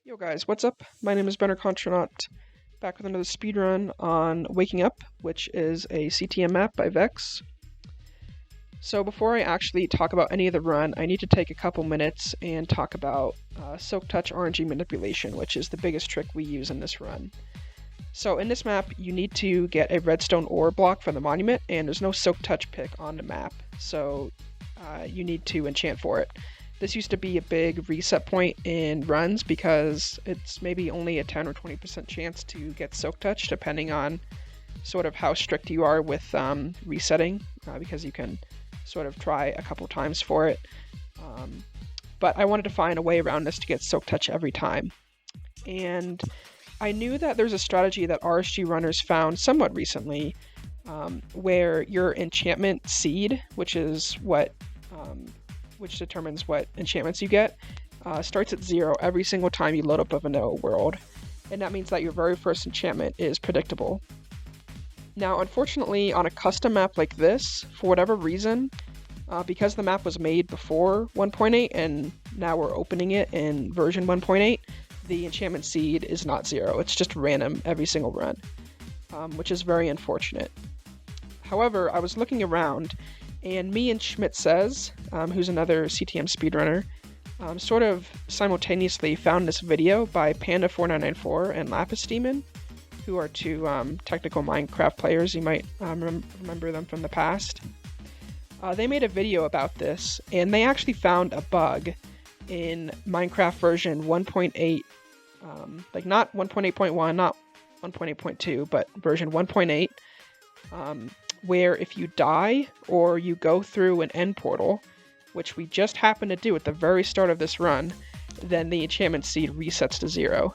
Yo guys, what's up? My name is BrennerContronaut, back with another speedrun on Waking Up, which is a CTM map by Vechs. So before I actually talk about any of the run, I need to take a couple minutes and talk about Silk Touch RNG manipulation, which is the biggest trick we use in this run. So in this map, you need to get a redstone ore block from the monument, and there's no Silk Touch pick on the map, so you need to enchant for it. This used to be a big reset point in runs because it's maybe only a 10 or 20% chance to get Silk Touch, depending on sort of how strict you are with resetting, because you can sort of try a couple times for it. But I wanted to find a way around this to get Silk Touch every time. And I knew that there's a strategy that RSG runners found somewhat recently, where your enchantment seed, which is what which determines what enchantments you get, starts at 0 every single time you load up a vanilla world, and that means that your very first enchantment is predictable. Now, unfortunately, on a custom map like this, for whatever reason, because the map was made before 1.8 and now we're opening it in version 1.8, the enchantment seed is not 0. It's just random every single run, which is very unfortunate. However, I was looking around, and me and SchmidtSays, who's another CTM speedrunner, sort of simultaneously found this video by Panda4994 and Lapis Demon, who are two technical Minecraft players. You might remember them from the past. They made a video about this, and they actually found a bug in Minecraft version 1.8, like not 1.8.1, not 1.8.2, but version 1.8, where if you die or you go through an end portal, which we just happened to do at the very start of this run, then the enchantment seed resets to 0.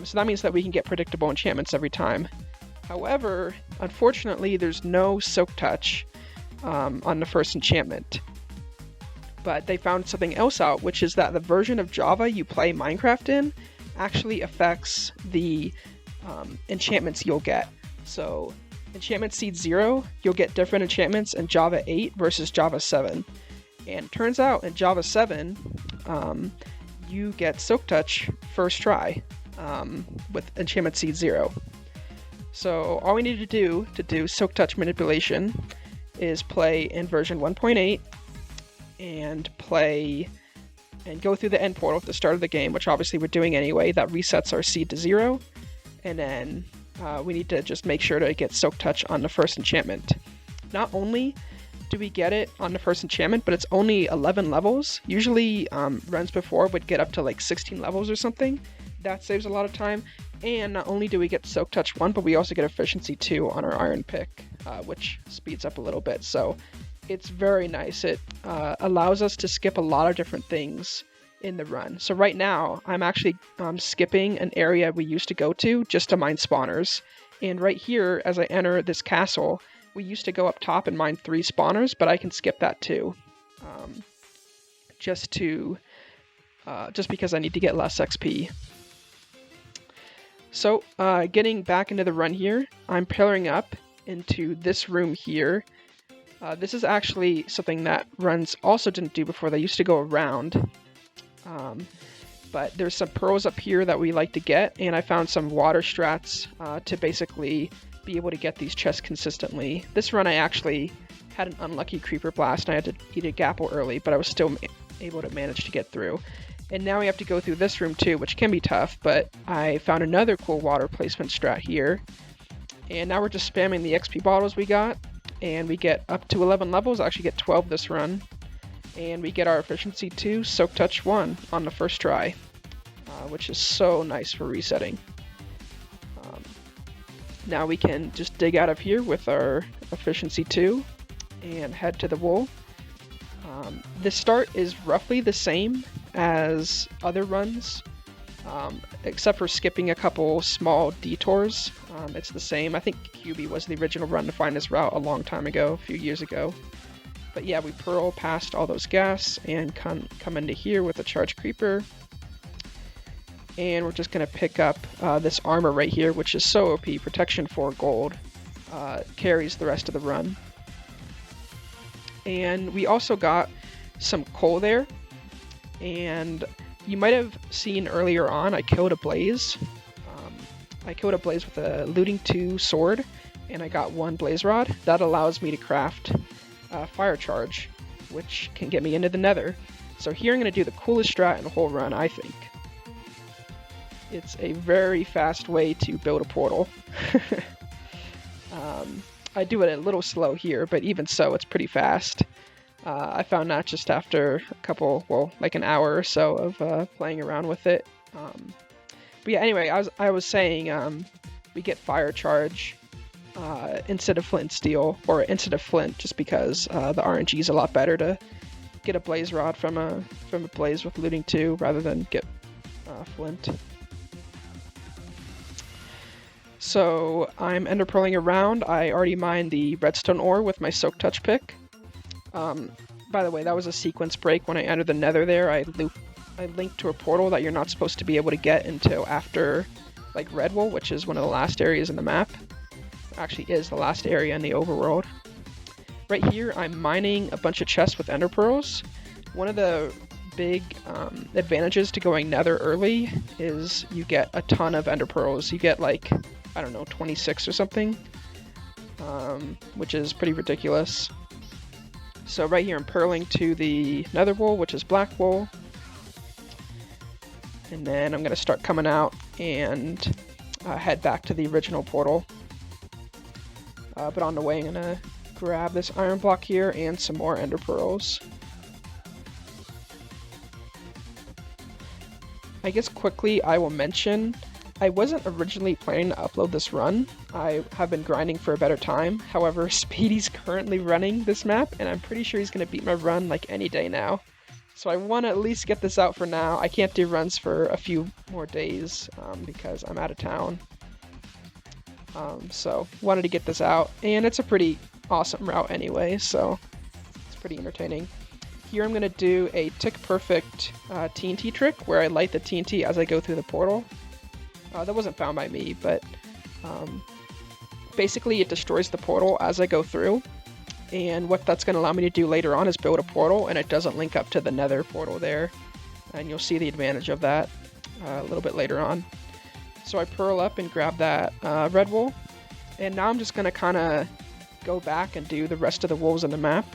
So that means that we can get predictable enchantments every time. However, unfortunately, there's no Silk Touch on the first enchantment. But they found something else out, which is that the version of Java you play Minecraft in actually affects the enchantments you'll get. So enchantment seed 0, you'll get different enchantments in Java 8 versus Java 7. And it turns out in Java 7, you get Silk Touch first try with enchantment seed 0. So all we need to do Silk Touch manipulation is play in version 1.8 and play and go through the end portal at the start of the game, which obviously we're doing anyway. That resets our seed to 0, and then we need to just make sure to get Silk Touch on the first enchantment. Not only do we get it on the first enchantment, but it's only 11 levels. Usually runs before would get up to like 16 levels or something. That saves a lot of time. And not only do we get Silk Touch 1, but we also get Efficiency 2 on our Iron Pick, which speeds up a little bit. So it's very nice. It allows us to skip a lot of different things in the run. So right now, I'm actually skipping an area we used to go to just to mine spawners. And right here, as I enter this castle, we used to go up top and mine 3 spawners, but I can skip that too. Just because I need to get less XP. So, getting back into the run here, I'm pillaring up into this room here. This is actually something that runs also didn't do before. They used to go around. But there's some pearls up here that we like to get, and I found some water strats to basically be able to get these chests consistently. This run I actually had an unlucky creeper blast, and I had to eat a gapple early, but I was still able to manage to get through. And now we have to go through this room too, which can be tough, but I found another cool water placement strat here. And now we're just spamming the XP bottles we got, and we get up to 11 levels, I actually get 12 this run. And we get our Efficiency 2, Silk Touch 1 on the first try, which is so nice for resetting. Now we can just dig out of here with our Efficiency 2 and head to the wool. This start is roughly the same as other runs, except for skipping a couple small detours. It's the same. I think QB was the original run to find this route a long time ago, a few years ago. But yeah, we pearl past all those gas and come into here with a charged creeper. And we're just going to pick up this armor right here, which is so OP. Protection 4 gold. Carries the rest of the run. And we also got some coal there. And you might have seen earlier on, I killed a blaze. I killed a blaze with a looting 2 sword, and I got 1 blaze rod. That allows me to craft fire charge, which can get me into the Nether. So here I'm going to do the coolest strat in the whole run, I think. It's a very fast way to build a portal. I do it a little slow here, but even so, it's pretty fast. I found that just after a couple, well, like an hour or so of playing around with it. But yeah, anyway, I was saying we get fire charge instead of flint and steel, or instead of flint, just because the RNG is a lot better to get a blaze rod from a blaze with looting 2 rather than get flint. So I'm ender pearling around. I already mined the redstone ore with my soak touch pick. By the way, that was a sequence break. When I entered the Nether there, I linked to a portal that you're not supposed to be able to get until after, like, Redwool, which is one of the last areas in the map. Actually is the last area in the overworld. Right here, I'm mining a bunch of chests with ender pearls. One of the big advantages to going Nether early is you get a ton of ender pearls. You get, like, I don't know, 26 or something, which is pretty ridiculous. So right here I'm pearling to the nether wool, which is black wool. And then I'm going to start coming out and head back to the original portal. But on the way I'm going to grab this iron block here and some more ender pearls. I guess quickly I will mention, I wasn't originally planning to upload this run. I have been grinding for a better time. However, Speedy's currently running this map, and I'm pretty sure he's going to beat my run like any day now. So I want to at least get this out for now. I can't do runs for a few more days because I'm out of town. So wanted to get this out, and it's a pretty awesome route anyway, so it's pretty entertaining. Here I'm going to do a tick perfect TNT trick where I light the TNT as I go through the portal. That wasn't found by me, but basically it destroys the portal as I go through, and what that's going to allow me to do later on is build a portal, and it doesn't link up to the nether portal there, and you'll see the advantage of that a little bit later on. So I pearl up and grab that red wool, and now I'm just going to kind of go back and do the rest of the wolves in the map.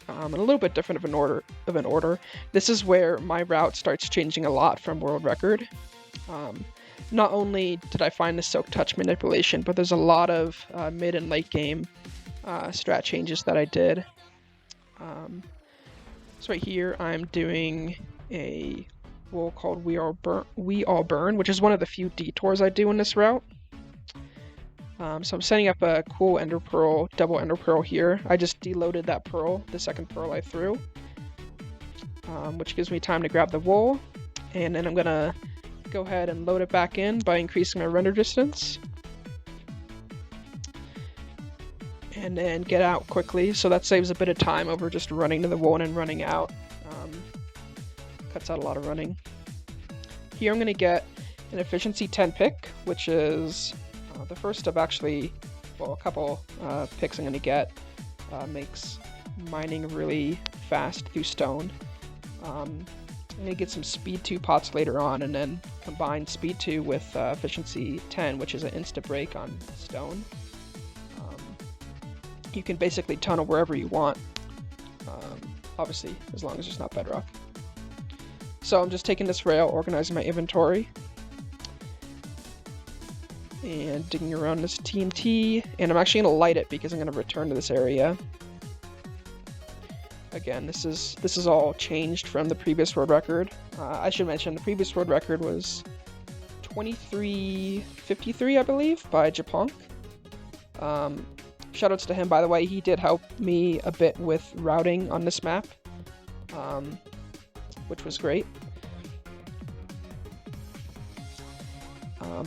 In a little bit different of an order. This is where my route starts changing a lot from world record. Not only did I find the soak touch manipulation, but there's a lot of mid and late game strat changes that I did. So right here I'm doing a wool called We All Burn, which is one of the few detours I do in this route. So I'm setting up a cool ender pearl, double ender pearl here. I just deloaded that pearl, the second pearl I threw, which gives me time to grab the wool, and then I'm gonna go ahead and load it back in by increasing my render distance, and then get out quickly, so that saves a bit of time over just running to the wool and running out. Cuts out a lot of running. Here I'm gonna get an efficiency 10 pick, which is the first of actually, well, a couple picks I'm going to get. Makes mining really fast through stone. I'm going to get some speed 2 pots later on, and then combine speed 2 with efficiency 10, which is an insta break on stone. You can basically tunnel wherever you want, obviously as long as it's not bedrock. So I'm just taking this rail, organizing my inventory, and digging around this TNT, and I'm actually going to light it because I'm going to return to this area. Again, this is all changed from the previous world record. I should mention the previous world record was 23:53, I believe, by Japonk. Shoutouts to him, by the way. He did help me a bit with routing on this map, which was great.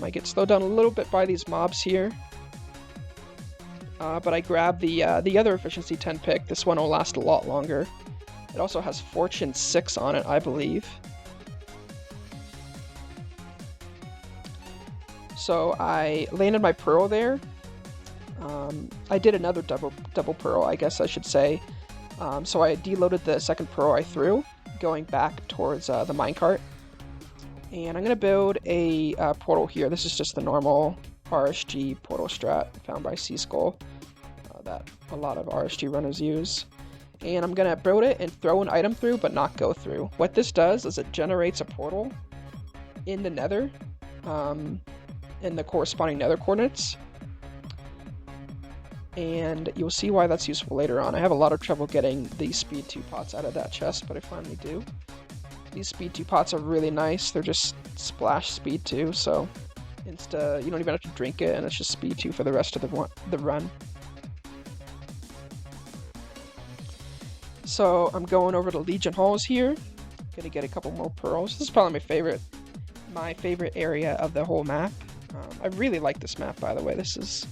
I get slowed down a little bit by these mobs here, but I grab the other efficiency 10 pick. This one will last a lot longer. It also has fortune 6 on it, I believe. So I landed my pearl there. I did another double pearl, I guess I should say. So I deloaded the second pearl I threw, going back towards the minecart. And I'm going to build a portal here. This is just the normal RSG portal strat found by Seaskull that a lot of RSG runners use. And I'm going to build it and throw an item through, but not go through. What this does is it generates a portal in the Nether, in the corresponding Nether coordinates. And you'll see why that's useful later on. I have a lot of trouble getting these Speed 2 pots out of that chest, but I finally do. These Speed 2 pots are really nice. They're just splash Speed 2, so you don't even have to drink it, and it's just Speed 2 for the rest of the run. So I'm going over to Legion Halls here. Gonna get a couple more pearls. This is probably my favorite area of the whole map. I really like this map, by the way. This is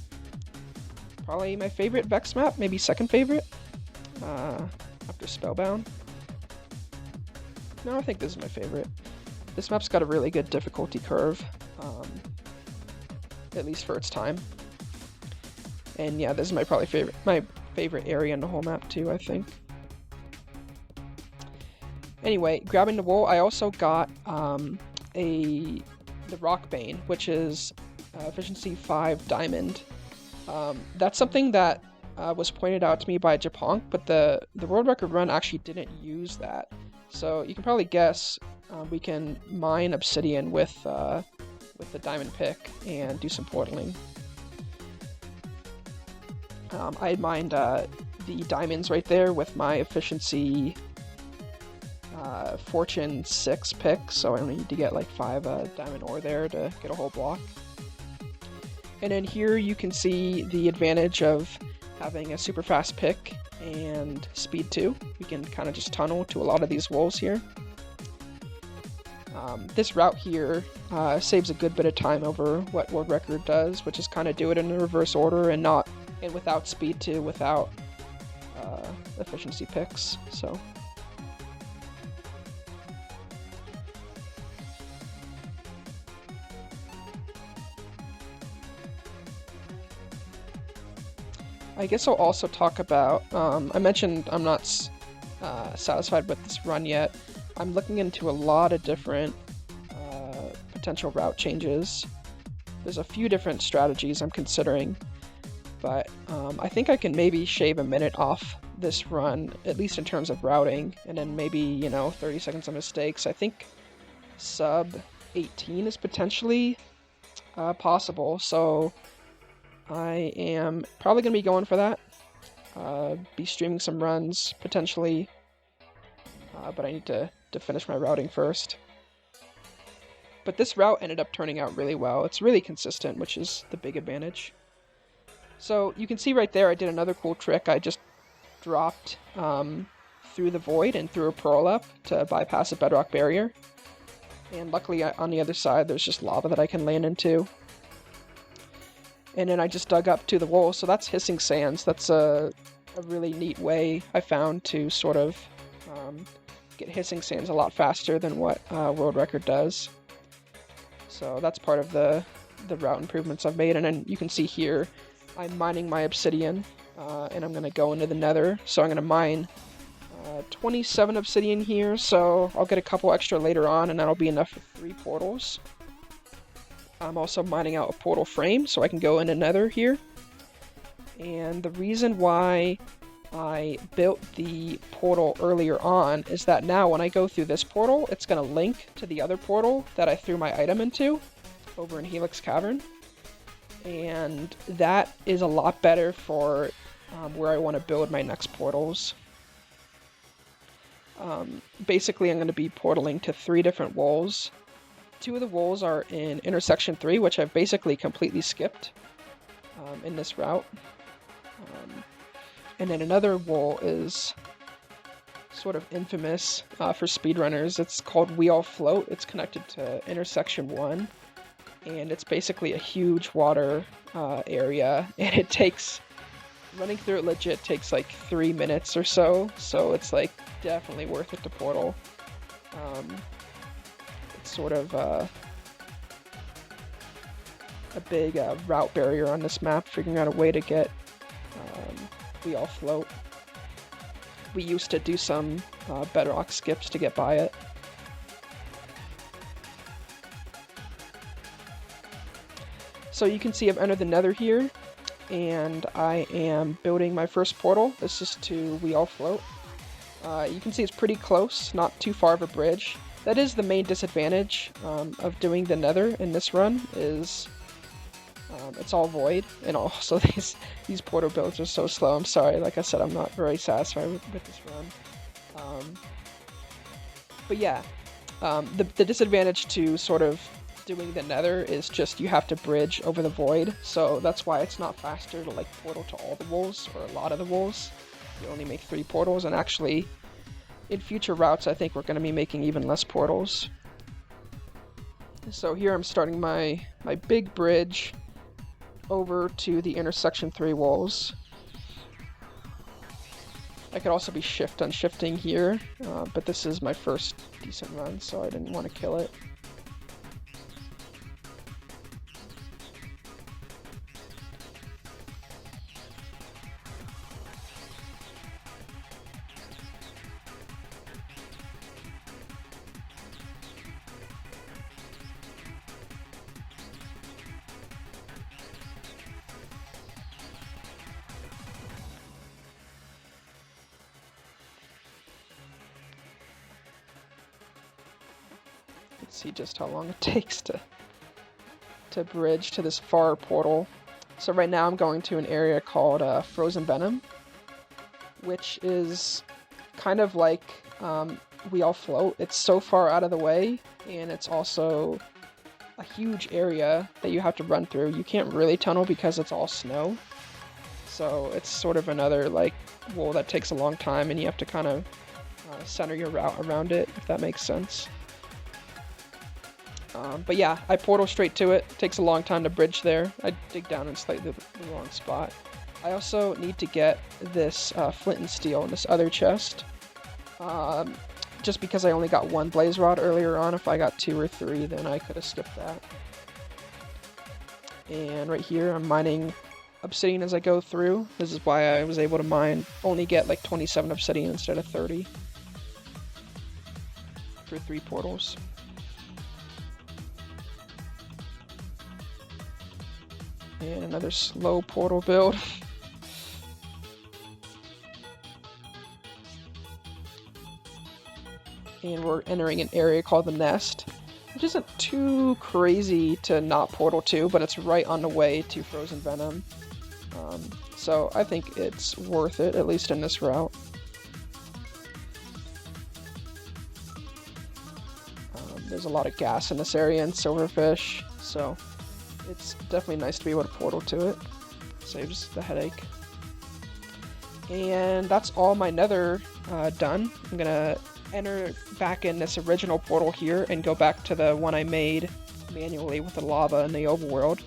probably my favorite Vechs map, maybe second favorite, after Spellbound. No, I think this is my favorite. This map's got a really good difficulty curve, at least for its time. And yeah, this is my favorite area in the whole map too, I think. Anyway, grabbing the wool, I also got the Rock Bane, which is efficiency 5 diamond. That's something that was pointed out to me by Japonk, but the world record run actually didn't use that. So you can probably guess we can mine obsidian with the diamond pick and do some portaling. I had mined the diamonds right there with my efficiency fortune 6 pick, so I only need to get like 5 diamond ore there to get a whole block. And then here you can see the advantage of having a super fast pick and speed 2. We can kind of just tunnel to a lot of these walls here. This route here saves a good bit of time over what world record does, which is kind of do it in the reverse order and without speed 2, without efficiency picks. So I guess I'll also talk about, I mentioned I'm not satisfied with this run yet. I'm looking into a lot of different potential route changes. There's a few different strategies I'm considering, but I think I can maybe shave a minute off this run, at least in terms of routing, and then maybe, 30 seconds of mistakes. I think sub 18 is potentially possible, so I am probably going to be going for that. Be streaming some runs, potentially, but I need to finish my routing first. But this route ended up turning out really well. It's really consistent, which is the big advantage. So you can see right there I did another cool trick. I just dropped through the void and threw a pearl up to bypass a bedrock barrier. And luckily on the other side there's just lava that I can land into. And then I just dug up to the wall, so that's hissing sands. That's a really neat way I found to sort of get hissing sands a lot faster than what world record does. So that's part of the route improvements I've made. And then you can see here I'm mining my obsidian, and I'm going to go into the Nether. So I'm going to mine 27 obsidian here, so I'll get a couple extra later on, and that'll be enough for 3 portals. I'm also mining out a portal frame so I can go into Nether here. And the reason why I built the portal earlier on is that now when I go through this portal, it's going to link to the other portal that I threw my item into over in Helix Cavern. And that is a lot better for where I want to build my next portals. Basically, I'm going to be portaling to 3 different walls. 2 of the walls are in intersection 3, which I've basically completely skipped in this route. And then another wall is sort of infamous for speedrunners. It's called We All Float. It's connected to intersection 1, and it's basically a huge water area, and running through it legit takes like 3 minutes or so it's like definitely worth it to portal. Sort of a big route barrier on this map, figuring out a way to get We All Float. we used to do some bedrock skips to get by it. So you can see I've entered the Nether here, and I am building my first portal. This is to We All Float. You can see it's pretty close, not too far of a bridge. That is the main disadvantage of doing the Nether in this run, is it's all void, and also these portal builds are so slow. I'm sorry, like I said, I'm not very satisfied with this run. But yeah, the disadvantage to sort of doing the Nether is just you have to bridge over the void, so that's why it's not faster to like portal to all the wolves or a lot of the wolves. You only make 3 portals, and actually in future routes I think we're going to be making even less portals. So here I'm starting my big bridge over to the intersection 3 walls. I could also be unshifting here, but this is my first decent run, so I didn't want to kill it. Let's see just how long it takes to bridge to this far portal. So right now I'm going to an area called Frozen Venom, which is kind of like We All Float. It's so far out of the way, and it's also a huge area that you have to run through. You can't really tunnel because it's all snow. So it's sort of another like wall that takes a long time, and you have to kind of center your route around it, if that makes sense. But yeah, I portal straight to it. Takes a long time to bridge there. I dig down in slightly the wrong spot. I also need to get this flint and steel in this other chest. Just because I only got 1 blaze rod earlier on. If I got 2 or 3, then I could have skipped that. And right here, I'm mining obsidian as I go through. This is why I was able to only get like 27 obsidian instead of 30 for 3 portals. And another slow portal build. And we're entering an area called the Nest, which isn't too crazy to not portal to, but it's right on the way to Frozen Venom. So I think it's worth it, at least in this route. There's a lot of gas in this area and silverfish, so it's definitely nice to be able to portal to it. Saves the headache. And that's all my Nether done. I'm gonna enter back in this original portal here and go back to the one I made manually with the lava in the overworld.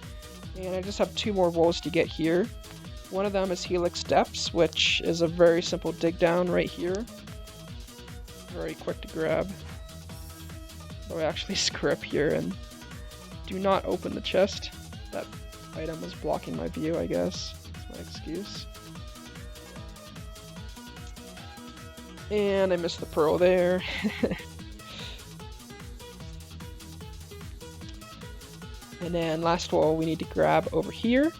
And I just have 2 more wolves to get here. One of them is Helix Depths, which is a very simple dig down right here. Very quick to grab. So I actually screw up here and do not open the chest. That item was blocking my view, I guess. That's my excuse. And I missed the pearl there. And then last wall we need to grab over here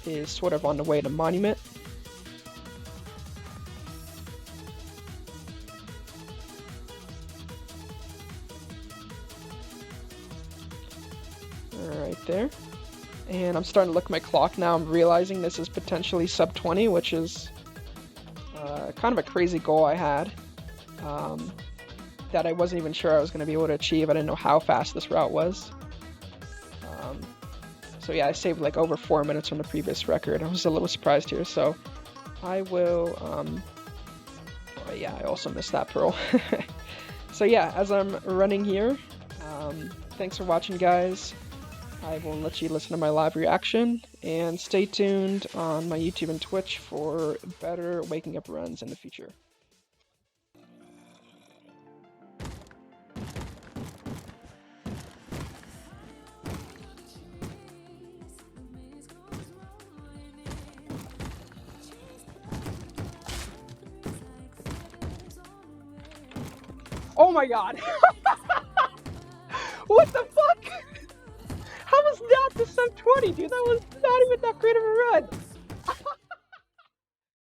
is sort of on the way to Monument. Right there. And I'm starting to look at my clock now. I'm realizing this is potentially sub 20, which is kind of a crazy goal I had that I wasn't even sure I was going to be able to achieve. I didn't know how fast this route was. So yeah, I saved like over 4 minutes from the previous record. I was a little surprised here, so I will, oh yeah, I also missed that pearl. So yeah, as I'm running here, thanks for watching, guys. I will let you listen to my live reaction, and stay tuned on my YouTube and Twitch for better waking up runs in the future. Oh my god! What the fuck? How was that the sub 20, dude? That was not even that great of a run!